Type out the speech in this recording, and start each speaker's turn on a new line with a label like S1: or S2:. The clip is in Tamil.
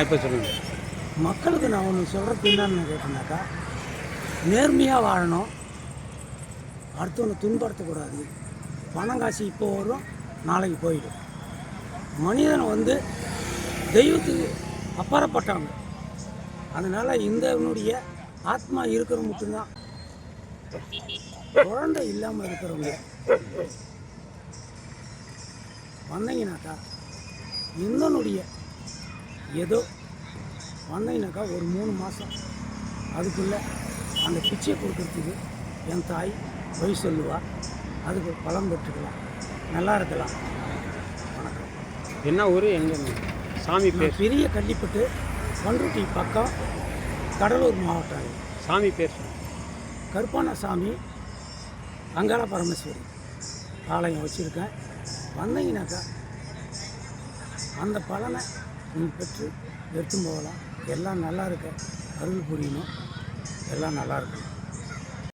S1: இப்போ சொல்லுங்கள்.
S2: மக்களுக்கு நான் ஒன்று சொல்கிறது என்னன்னு கேட்டேன்னாக்கா, நேர்மையாக வாழணும், அடுத்தவனை துன்படுத்தக்கூடாது. பணம் காசு இப்போ வரும், நாளைக்கு போயிடும். மனிதனை வந்து தெய்வத்துக்கு அப்பாற்பட்டவங்க. அதனால் இந்தனுடைய ஆத்மா இருக்கிற மட்டும்தான். குழந்தை இல்லாமல் இருக்கிறவங்க வந்தீங்கனாக்கா, இந்தனுடைய ஏதோ வந்தீங்கனாக்கா ஒரு 3 மாதம் அதுக்குள்ளே அந்த பிச்சை கொடுக்கறதுக்கு என் தாய் வழி சொல்லுவாள். அதுக்கு பலம் பெற்றுக்கலாம், நல்லா இருக்கலாம். வணக்கம்.
S1: என்ன ஊர், எங்கே சாமி பேர்?
S2: பெரிய கள்ளிப்பட்டு, பண்ருட்டி பக்கம், கடலூர் மாவட்டம்.
S1: சாமி பேர்?
S2: கருப்பான சாமி, அங்காள பரமேஸ்வரி ஆலயம் வச்சுருக்கேன். வந்தீங்கன்னாக்கா அந்த பலனை நீங்கள் பெற்று எடுத்து போகலாம். எல்லாம் நல்லா இருக்க அருள் புரியணும். எல்லாம் நல்லா இருக்கும்.